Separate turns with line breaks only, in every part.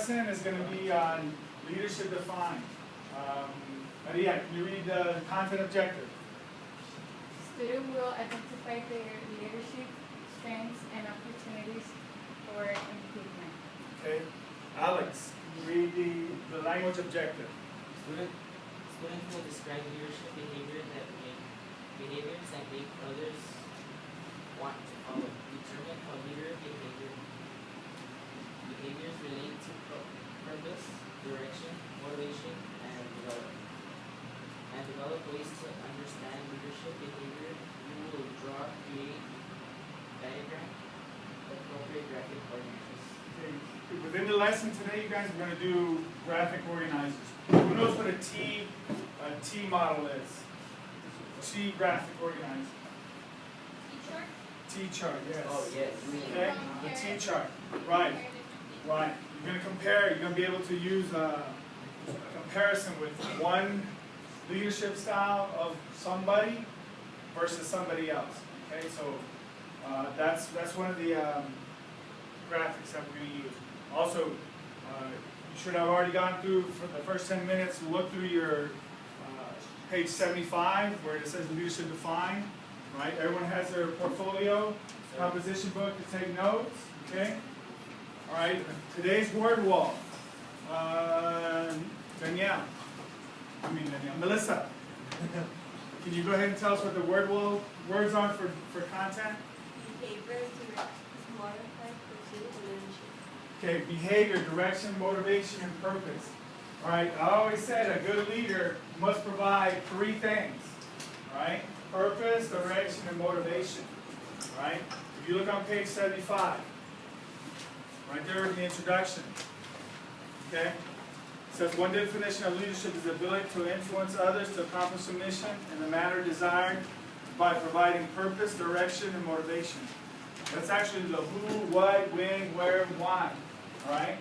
lesson is going to be on leadership defined. Maria, can you read the content objective?
Student will identify their leadership strengths and opportunities for improvement.
Okay. Alex, can you read the language objective?
Students will describe leadership behaviors that make others want to follow. Determine how leader behaviors relate to purpose, direction, motivation, and develop ways to understand leadership behavior. You will create diagram, appropriate graphic organizers.
Okay. Within the lesson today, you guys are going to do graphic organizers. Who knows what a T model is? T graphic organizer. T-chart, yes.
Oh, yes.
Okay, the T-chart. Right. Right. You're going to compare, you're going to be able to use a comparison with one leadership style of somebody versus somebody else. Okay, so that's one of the graphics that we're going to use. Also, you should have already gone through, for the first 10 minutes, look through your page 75 where it says leadership defined. Right? Everyone has their portfolio, composition book to take notes. Okay? All right. Today's word wall. Melissa. Can you go ahead and tell us what the words are for content?
Behavior, direction, modify, pursuit, and leadership.
Okay, behavior, direction, motivation, and purpose. All right, I always said a good leader must provide three things. Right? Purpose, direction, and motivation. Right? If you look on page 75, right there in the introduction, okay? It says one definition of leadership is the ability to influence others to accomplish a mission in the manner desired by providing purpose, direction, and motivation. That's actually the who, what, when, where, and why. All right?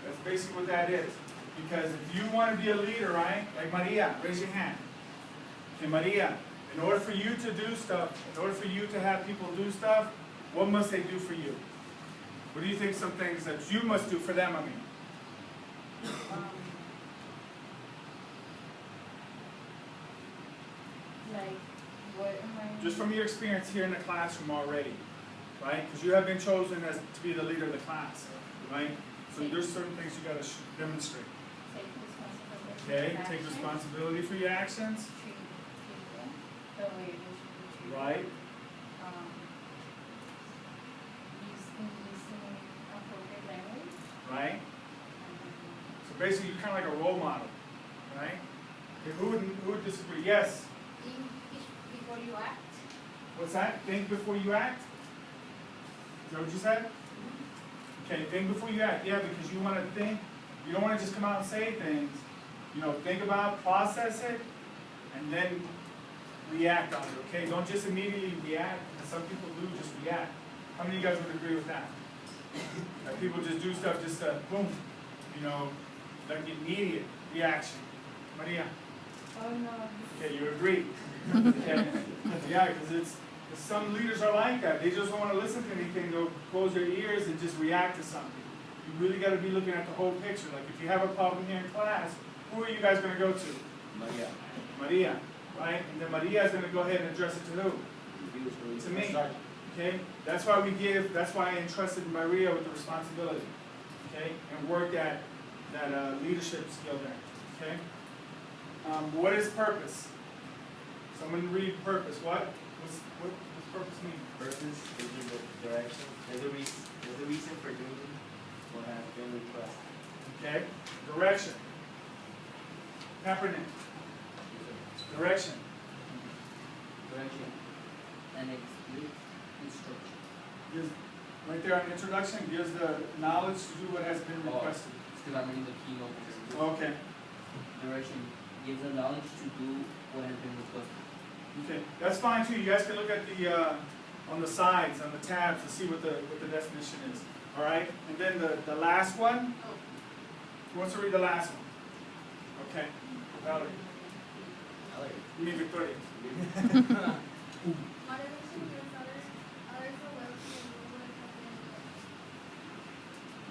That's basically what that is. Because if you want to be a leader, right? Like Maria, raise your hand. Okay, Maria. In order for you to do stuff, in order for you to have people do stuff, what must they do for you? What do you think some things that you must do for them, I mean?
Like, what am I?
Just from your experience here in the classroom already, right? Because you have been chosen as to be the leader of the class, right? So there's certain things you got to demonstrate.
Take responsibility.
Okay, take responsibility for your actions.
Treat people the way they should be treated.
Right.
Using appropriate language.
Right. So basically, you're kind of like a role model, right? Okay, who would disagree? Yes.
Think before you act.
What's that? Think before you act? Is that what you said? Okay, think before you act. Yeah, because you want to think. You don't want to just come out and say things. You know, think about, process it, and then react on it. Okay, don't just immediately react. Some people do just react. How many of you guys would agree with that? That people just do stuff just boom, you know, like immediate reaction. Maria.
Oh no.
Okay, you agree. Okay. Yeah, because some leaders are like that. They just don't want to listen to anything. They'll close their ears and just react to something. You really got to be looking at the whole picture. Like if you have a problem here in class, who are you guys going to go to?
Maria.
Maria, right? And then Maria is going to go ahead and address it to who? To me. Okay? That's why I entrusted Maria with the responsibility. Okay? And work that leadership skill there. Okay? What is purpose? Someone read purpose. What does purpose mean?
Purpose is the direction. There's a reason for doing what has been requested.
Okay? Direction. Peppermint. Direction.
Direction. And instruction.
Gives, right there on the introduction, gives the knowledge to do what has been requested.
Because I'm reading the keynote.
Okay.
Direction gives the knowledge to do what has been requested.
Okay, that's fine too. You guys can look at the on the sides, on the tabs, to see what the definition is. All right, and then the last one. Who wants to read the last one? Okay, Valerie. You mean Victoria?
Motivation gives others a will to move and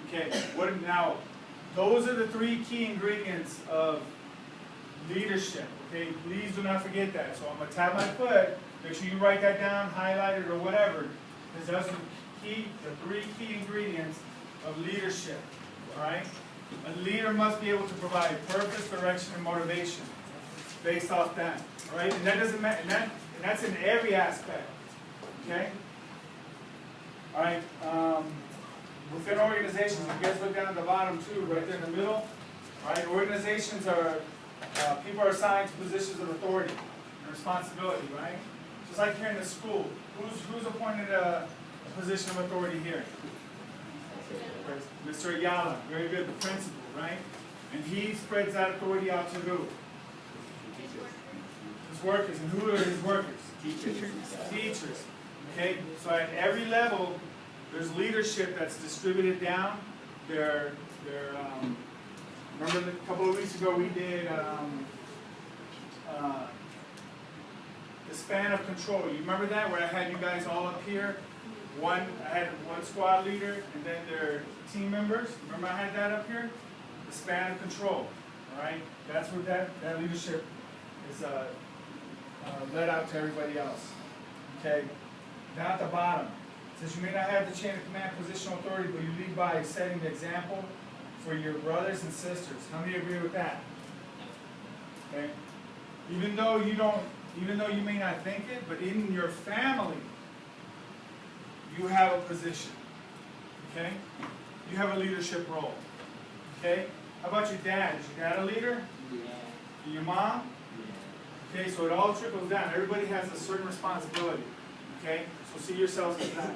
Okay. What now? those are the three key ingredients of leadership. Okay, please do not forget that. So I'm gonna tap my foot. Make sure you write that down, highlight it, or whatever, because those are the three key ingredients of leadership. All right. A leader must be able to provide purpose, direction, and motivation based off that. All right, and that doesn't matter, and that's in every aspect. Okay. All right. Within organizations, you guys look down at the bottom too, right there in the middle. All right. Organizations are people are assigned to positions of authority and responsibility. Right. Just like here in the school, who's appointed a position of authority here? Mr. Ayala, very good, the principal, right? And he spreads that authority out to who? His workers. And who are his workers?
Teachers.
Teachers. Okay, so at every level, there's leadership that's distributed down. Remember a couple of weeks ago we did the span of control. You remember that, where I had you guys all up here? I had one squad leader and then their team members. Remember I had that up here? The span of control. All right? That's what that leadership is led out to everybody else. Okay? Down at the bottom, it says you may not have the chain of command positional authority, but you lead by setting the example for your brothers and sisters. How many agree with that? Okay? Even though you may not think it, but in your family, you have a position, okay? You have a leadership role, okay? How about your dad? Is your dad a leader?
Yeah.
Your mom?
Yeah.
Okay, so it all trickles down. Everybody has a certain responsibility, okay? So see yourselves as that.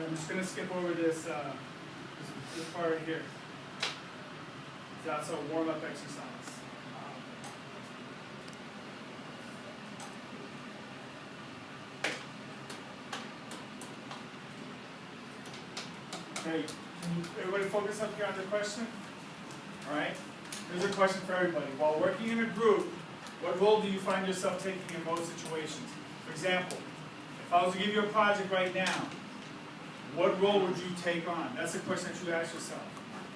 I'm just going to skip over this part right here. That's a warm-up exercise. Okay, can everybody focus up here on the question? All right, here's a question for everybody. While working in a group, what role do you find yourself taking in most situations? For example, if I was to give you a project right now, what role would you take on? That's the question that you ask yourself.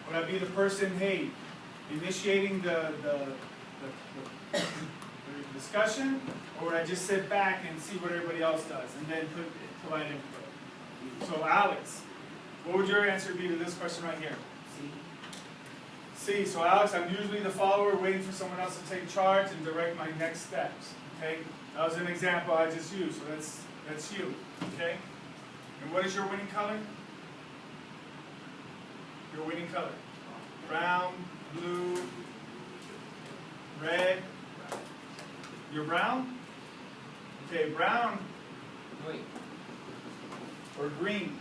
Would I be the person, hey, initiating the discussion, or would I just sit back and see what everybody else does and then provide input? So Alex, what would your answer be to this question right here? C. So Alex, I'm usually the follower waiting for someone else to take charge and direct my next steps. Okay? That was an example I just used, so that's you. Okay? And what is your winning color? Your winning color. Brown, blue, red. You're brown? Okay, brown
Wait.
or green?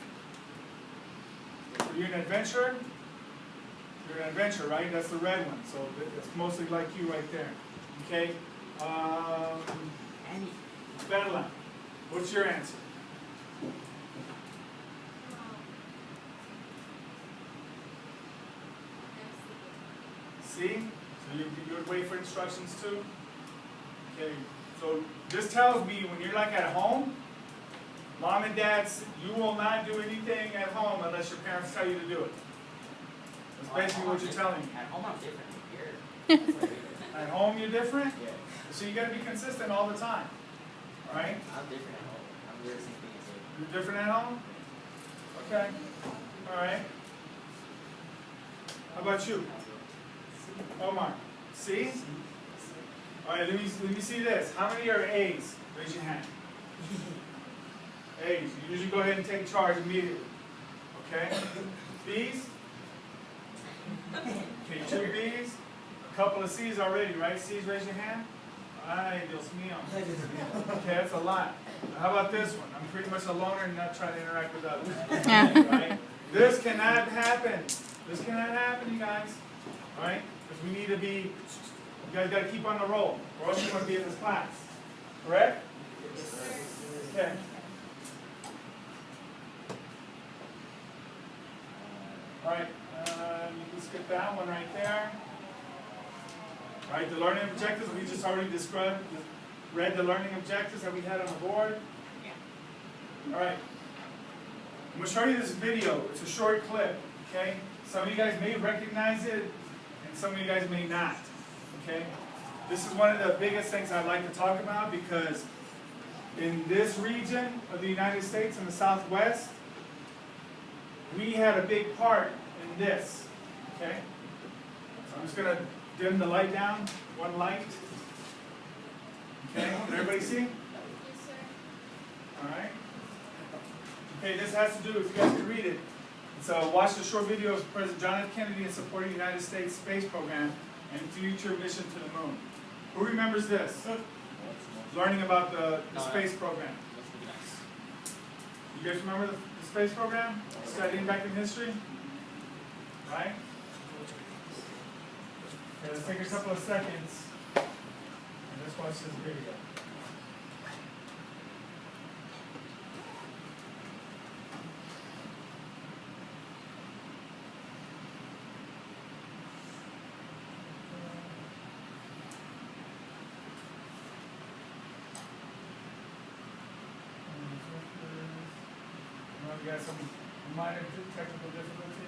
Are you an adventurer? You're an adventurer, right? That's the red one. So it's mostly like you right there. Okay? Bedlam. What's your answer? C? So you would wait for instructions too? Okay. So this tells me when you're like at home, mom and dad, you will not do anything at home unless your parents tell you to do it. That's basically what you're telling me.
At home I'm different. Here.
At home you're different?
Yeah.
So you gotta be consistent all the time. Alright?
I'm different at home. I'm doing the same thing as you.
You're different at home? Okay. Alright. How about you? Omar. C? Alright, let me see this. How many are A's? Raise your hand. A's. You usually go ahead and take charge immediately. Okay? B's? Okay, 2 B's. A couple of C's already, right? C's, raise your hand. Ay, Dios mío. Okay, that's a lot. How about this one? I'm pretty much a loner and not trying to interact with others. Right? This cannot happen. This cannot happen, you guys. Alright? Because we need to be, you guys got to keep on the roll, or else you want to be in this class. Correct? Okay. Alright. You can skip that one right there. Right, the learning objectives, we just already read the learning objectives that we had on the board. All right. I'm going to show you this video. It's a short clip, okay? Some of you guys may recognize it, and some of you guys may not, okay? This is one of the biggest things I'd like to talk about because in this region of the United States, in the Southwest, we had a big part in this, okay? So I'm just going to dim the light down, one light. Okay, can everybody see?
Yes, sir.
All right. Okay, this has to do, if you guys can read it, so watch the short video of President John F. Kennedy in supporting the United States space program and future mission to the moon. Who remembers this? Learning about the space program. You guys remember the space program? Studying back in history? Right? Okay, let's take a couple of seconds and let's watch this video. We got some minor technical difficulty.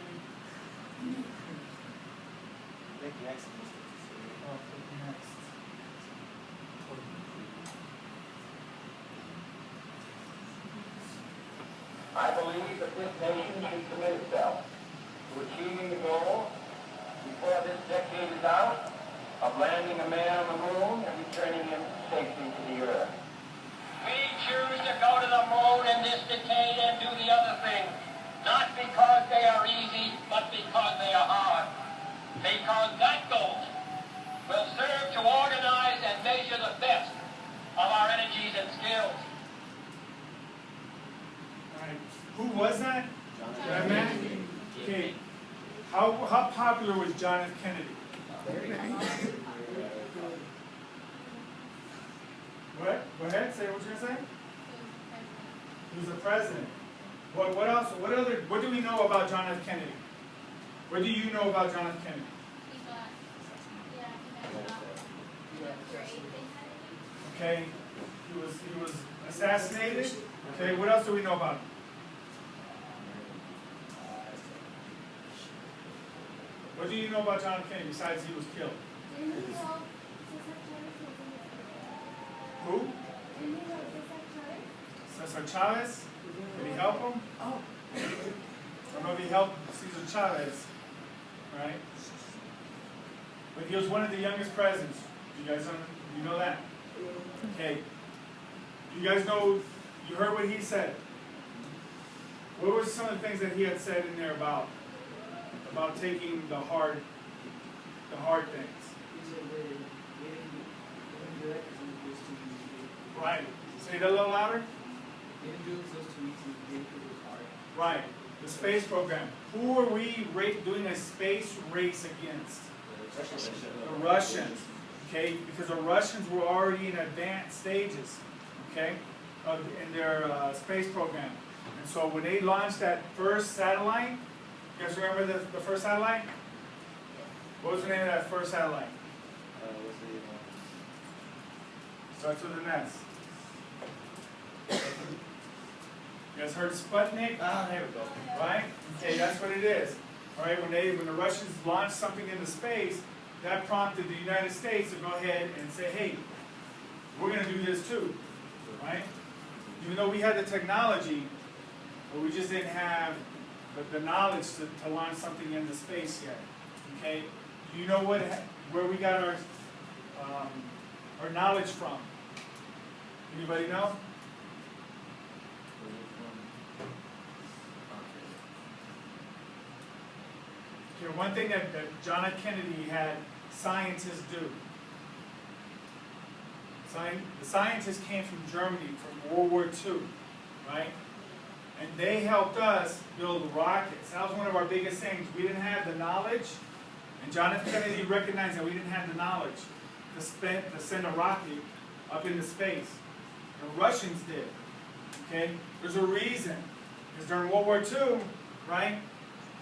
Click next.
Oh, click next.
I believe that this nation should commit itself to achieving the goal before this decade is out of landing a man on the moon and returning him safely to the earth. We choose to go to the moon in this decade and do the other things, not because they are easy, but because they are hard. Because that goal will serve to organize and measure the best of our energies and skills.
All right. Who was that? That man? Okay. How popular was John F. Kennedy? What? Go ahead. Say what you're gonna say. He was the president. What else? What do we know about John F. Kennedy? What do you know about John F. Kennedy? Okay. He was assassinated. Okay. What else do we know about him? What do you know about John F. Kennedy besides he was killed? Who? Cesar Chavez? Did he help him? Oh. I don't know if he helped Cesar Chavez, right? But he was one of the youngest presidents. You know that? Okay. You guys know, you heard what he said. What were some of the things that he had said in there about taking the hard things? Right. Say that a little louder. Right. The space program. Who are we doing a space race against? The Russians. Okay, because the Russians were already in advanced stages, okay, in their space program. And so when they launched that first satellite, you guys remember the first satellite? What was the name of that first satellite? Starts with an S. You guys heard Sputnik? Ah, there we go. Right? Okay, that's what it is. All right, when the Russians launched something into space, that prompted the United States to go ahead and say, hey, we're going to do this too. Right? Even though we had the technology, but we just didn't have the knowledge to launch something into space yet. Okay? Do you know where we got our knowledge from? Anybody know? Okay, one thing that John F. Kennedy had scientists do. The scientists came from Germany, from World War II, right? And they helped us build rockets. That was one of our biggest things. We didn't have the knowledge, and John F. Kennedy recognized that we didn't have the knowledge to send a rocket up into space. The Russians did. Okay? There's a reason. Because during World War II, right,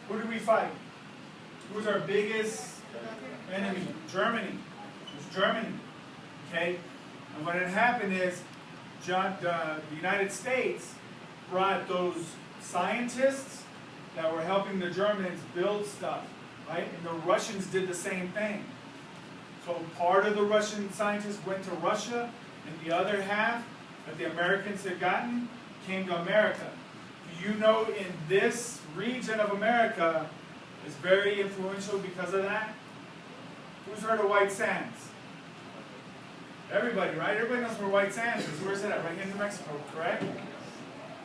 who did we fight? Who's our biggest enemy? Germany. It's Germany. Okay? And what had happened is the United States brought those scientists that were helping the Germans build stuff, right? And the Russians did the same thing. So part of the Russian scientists went to Russia, and the other half that the Americans had gotten came to America. Do you know in this region of America is very influential because of that? Who's heard of White Sands? Everybody, right? Everybody knows where White Sands is. Where's it at? Right here in New Mexico, correct?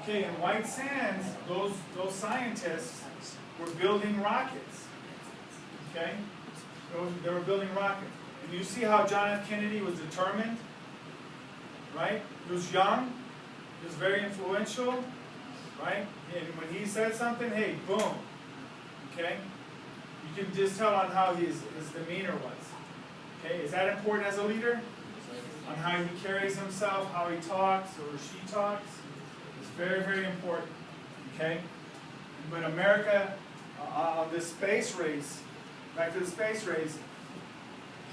Okay, in White Sands, those scientists were building rockets. Okay? They were building rockets. And you see how John F. Kennedy was determined? Right? He was young. He was very influential. Right? And when he said something, hey, boom. Okay? You can just tell on how his demeanor was. Okay? Is that important as a leader? On how he carries himself, how he talks, or she talks? It's very, very important. Okay? But America, on this space race, back to the space race,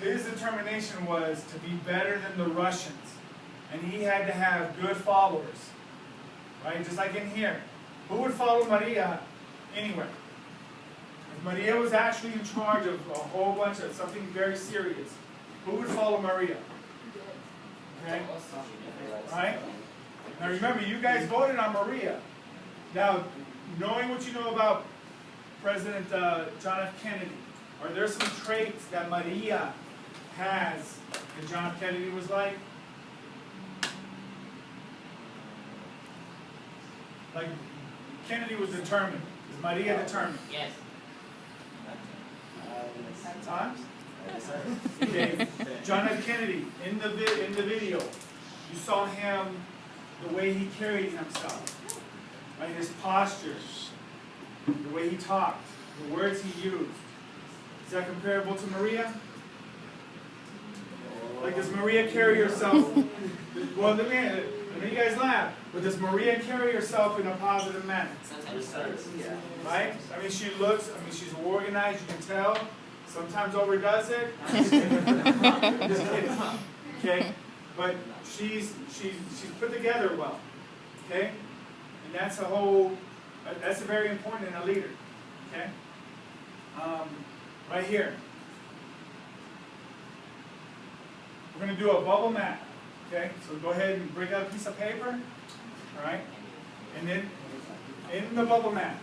his determination was to be better than the Russians. And he had to have good followers. Right? Just like in here. Who would follow Maria anywhere? If Maria was actually in charge of a whole bunch of something very serious, who would follow Maria? Okay? Right? Now remember, you guys voted on Maria. Now, knowing what you know about President John F. Kennedy, are there some traits that Maria has that John F. Kennedy was like? Like, Kennedy was determined. Is Maria determined?
Yes.
Huh? Okay. John F. Kennedy, in the video, you saw him, the way he carried himself, right? His posture, the way he talked, the words he used. Is that comparable to Maria? Like, does Maria carry herself? Well, let me you guys laugh. But does Maria carry herself in a positive manner?
Sometimes.
Yeah.
Right? I mean, she's organized, you can tell. Sometimes overdoes it. Just kidding. Okay? But she's put together well. Okay? And that's very important in a leader. Okay? Right here. We're going to do a bubble map. Okay? So go ahead and break out a piece of paper. All right? And then in the bubble map.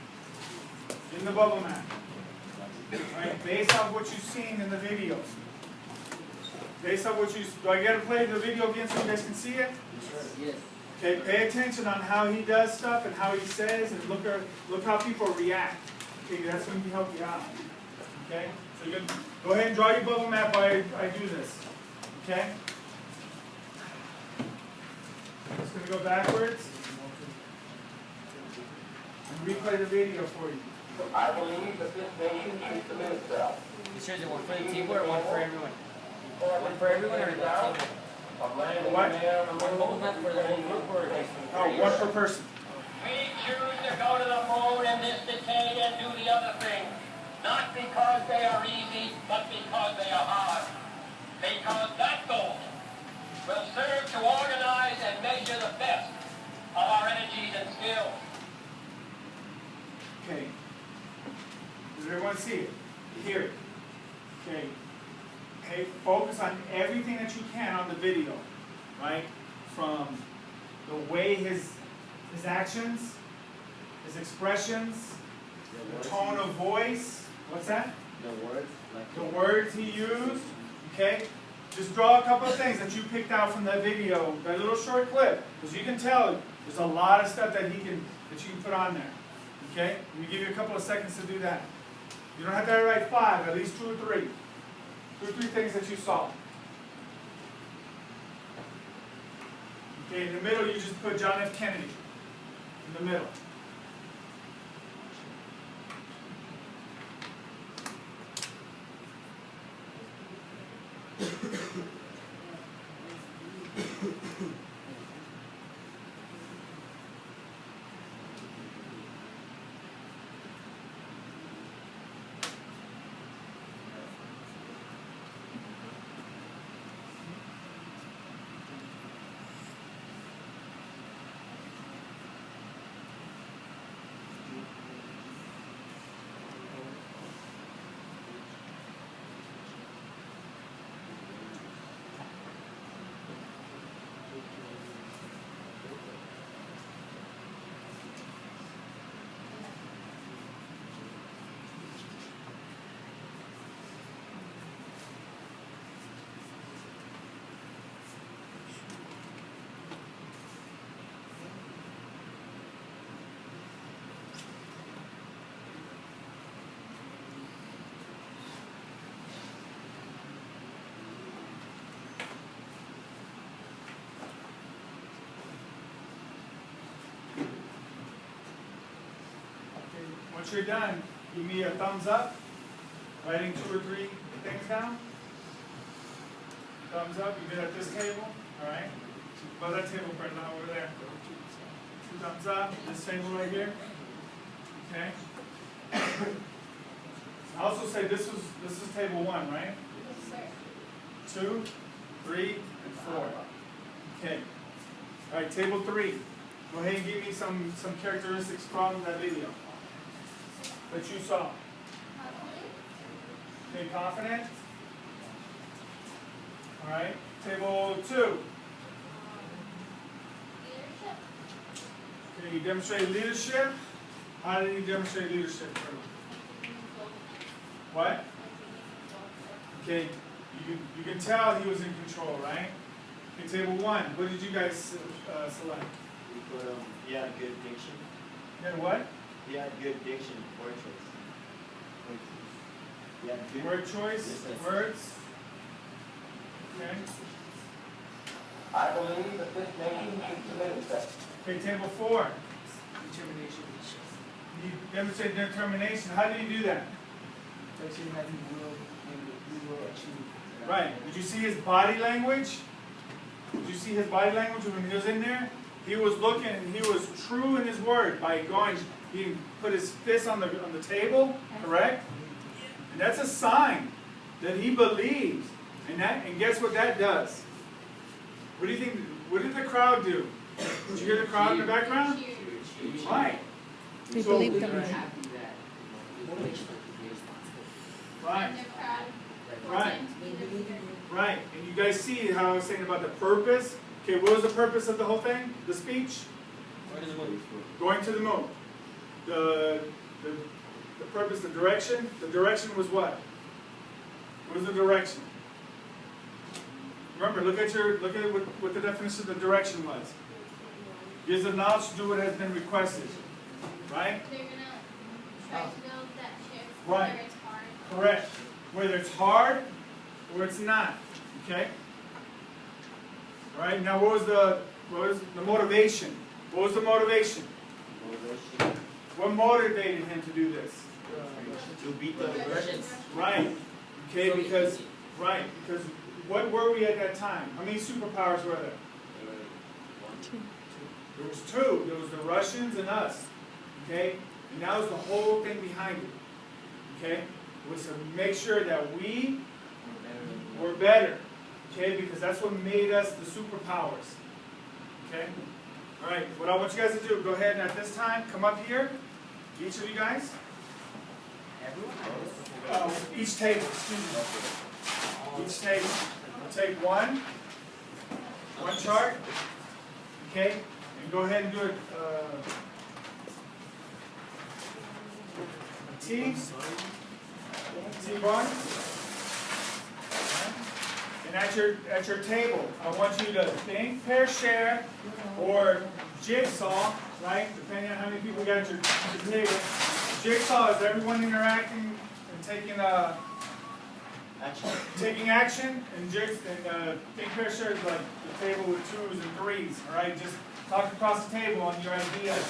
Right, based on what you've seen in the video. Do I get to play the video again so you guys can see it?
Yes.
Okay, pay attention on how he does stuff and how he says, and look how people react. Okay, that's going to help you out. Okay, so you're going to go ahead and draw your bubble map while I do this. Okay? I'm just going to go backwards and replay the video for you.
I believe that this nation should commit itself.
You sure is it one for the team or one for everyone?
One
for everyone or the team?
Of landing
What?
a man on the
One bubble
moon.
map for the whole group or just
Oh, one per person.
We choose to go to the moon in this decade and do the other thing. Not because they are easy, but because they are hard. Because that goal will serve to organize and measure the best of our energies and skills.
Okay. Does everyone see it? Hear it? Okay. Hey, focus on everything that you can on the video, right? From the way his actions, his expressions, the tone of voice. What's that?
The words.
The words he used. Okay. Just draw a couple of things that you picked out from that video, that little short clip, because you can tell there's a lot of stuff that you can put on there. Okay? Let me give you a couple of seconds to do that. You don't have to write 5, at least 2 or 3. 2 or 3 things that you saw. Okay, in the middle you just put John F. Kennedy. In the middle. once you're done, give me a thumbs up, writing 2 or 3 things down. Thumbs up, you did at this table, all right? Well, that table right now over there. 2 thumbs up, this table right here. Okay? I also say this is table 1, right?
Yes, sir.
2, 3, and 4. Okay. All right, table 3. Go ahead and give me some characteristics from that video that you saw. Okay, confident. All right. Table 2.
Leadership.
Okay, you demonstrated leadership. How did you demonstrate leadership? What? Okay, you can tell he was in control, right? Okay, table 1. What did you guys select?
We put, he had good diction.
You had what?
He had good diction, word choice. He had good
Word choice,
Yes.
words. Okay.
I believe that this nation should submit itself.
Okay, table 4.
Determination.
You demonstrate determination. How do you do that?
Actually having will and we will achieve.
Right. Did you see his body language? Did you see his body language when he was in there? He was looking and he was true in his word by going, he put his fist on the table, correct? And that's a sign that he believes. And guess what that does? What do you think? What did the crowd do? Did you hear the crowd in the background? Right.
They
So-
believe
We
them.
are happy that motivation to be responsible.
Right.
And the crowd.
Right.
pretend to be the leader.
Right. And you guys see how I was saying about the purpose? Okay, what was the purpose of the whole thing? The speech? Going to the moon. The purpose, the direction? The direction was what? What was the direction? Remember, look at what the definition of the direction was. Gives the knowledge to do what has been requested. Right?
They're gonna try to build that ship,
Right.
whether it's hard.
Correct. Whether it's hard or it's not. Okay? All right, now what was the motivation? What was the motivation?
motivation.
What motivated him to do this?
To beat the
Russians.
Right. Okay,
So
because
easy.
because what were we at that time? How many superpowers were there? There was 2. There was the Russians and us. Okay? And that was the whole thing behind it. Okay? Was to make sure that we were better. Okay? Because that's what made us the superpowers. Okay? Alright, what I want you guys to do, go ahead and at this time, come up here. Each of you guys.
Everyone.
Each table, excuse me. Each table. We'll take one chart. Okay? And go ahead and do a T. T1. And at your table, I want you to think, pair, share, or jigsaw, right? Depending on how many people got at your table. Jigsaw is everyone interacting and taking action, and think, pair, share is like the table with 2s and 3s, all right? Just talk across the table on your ideas,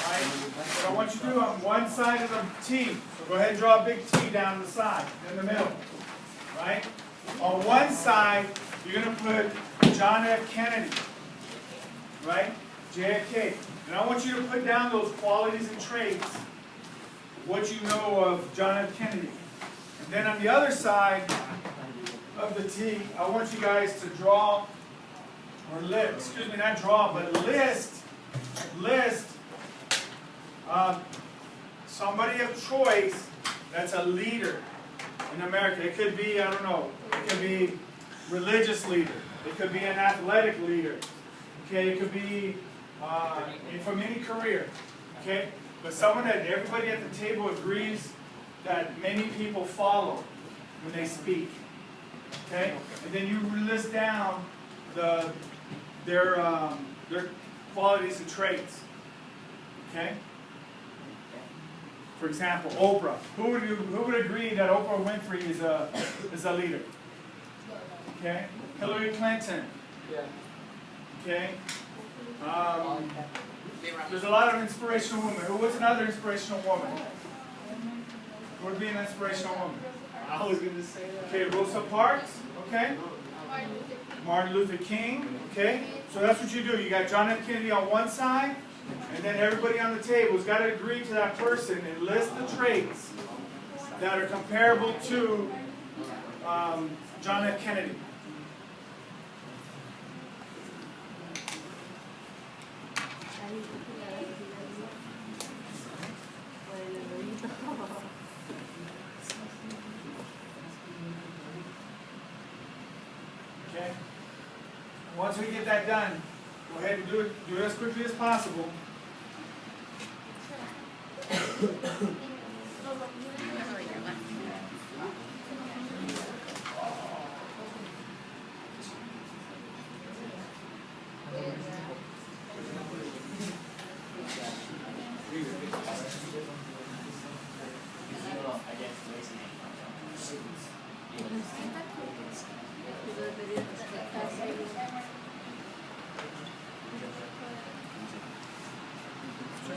all right? What I want you to do on one side of the T, so go ahead and draw a big T down the side, in the middle, right? On one side, you're going to put John F. Kennedy, right? JFK. And I want you to put down those qualities and traits, what you know of John F. Kennedy. And then on the other side of the T, I want you guys to draw, or list, excuse me, not draw, but list somebody of choice that's a leader in America. It could be, I don't know, it could be religious leader. It could be an athletic leader. Okay, it could be from any career. Okay, but someone that everybody at the table agrees that many people follow when they speak. Okay, and then you list down their qualities and traits. Okay. For example, Oprah. Who would agree that Oprah Winfrey is a leader? Okay. Hillary Clinton.
Yeah.
Okay. There's a lot of inspirational women. What's another inspirational woman? would be an inspirational woman?
I was gonna say that.
Okay, Rosa Parks, okay? Martin Luther King, okay? So that's what you do. You got John F. Kennedy on one side, and then everybody on the table's got to agree to that person and list the traits that are comparable to John F. Kennedy. Okay? Once we get that done, go ahead and do it as quickly as possible.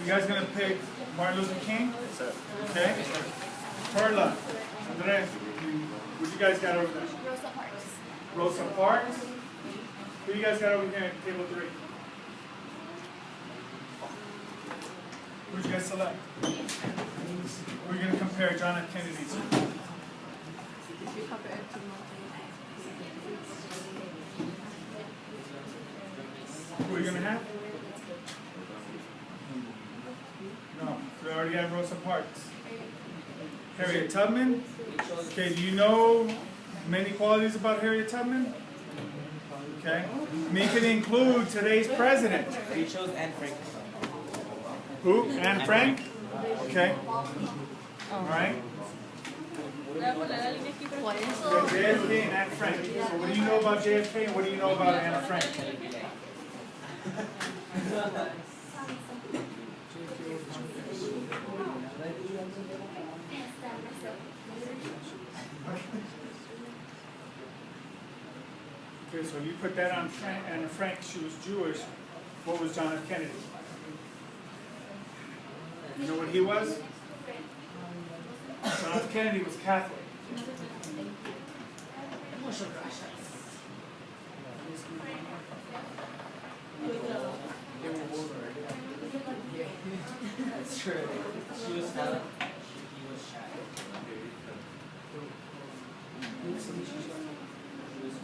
You guys gonna pick Martin Luther King? Okay. Perla, Andres, what you guys got over there?
Rosa Parks.
Rosa Parks. Who you guys got over here at table 3? Who'd you guys select? Who are you gonna compare John F. Kennedy to? Who are you gonna have? No, we already have Rosa Parks. Harriet Tubman. Okay, do you know many qualities about Harriet Tubman? Okay. I mean, you can include today's president.
He chose Anne Frank.
Who? Anne Frank? Okay. All right. JFK and Anne Frank. So what do you know about JFK and what do you know about Anne Frank? Okay, so you put that on Anne Frank, she was Jewish. What was John F. Kennedy? You know what he was? John F. Kennedy was Catholic.
That's true. She was Catholic. He was shy.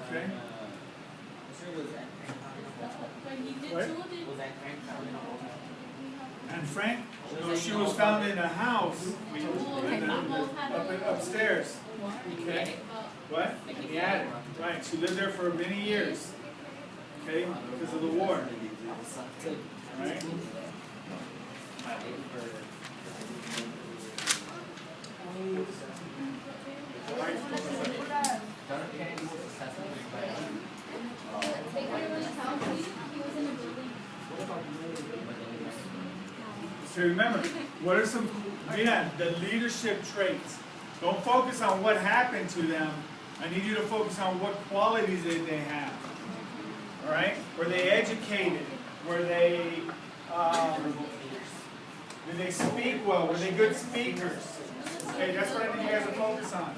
Okay.
Was Anne Frank?
What?
Was Anne Frank found in a home?
Anne Frank? No, she was found in a house upstairs. Okay. What? In the attic. Right. She lived there for many years. Okay, because of the war. Right. So remember, what are some, the leadership traits? Don't focus on what happened to them. I need you to focus on what qualities did they have. All right? Were they educated? Were they, did they speak well? Were they good speakers? Okay, that's what I need you guys to focus on.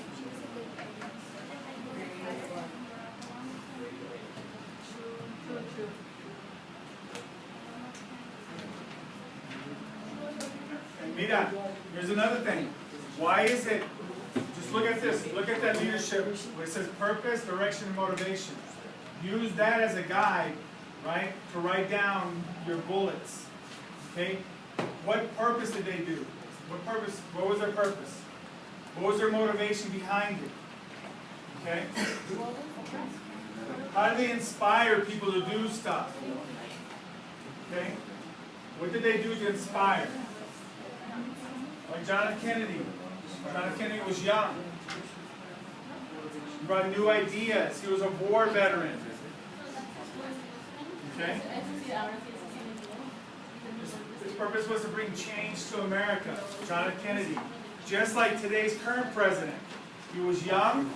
And mira, here's another thing. Why is it, just look at this, look at that leadership where it says purpose, direction, and motivation. Use that as a guide, right, to write down your bullets. Okay? What purpose did they do? What purpose, what was their purpose? What was their motivation behind it? Okay? How do they inspire people to do stuff? Okay? What did they do to inspire? Like John F. Kennedy. John F. Kennedy was young. He brought new ideas. He was a war veteran. Okay? His purpose was to bring change to America. John F. Kennedy. Just like today's current president. He was young.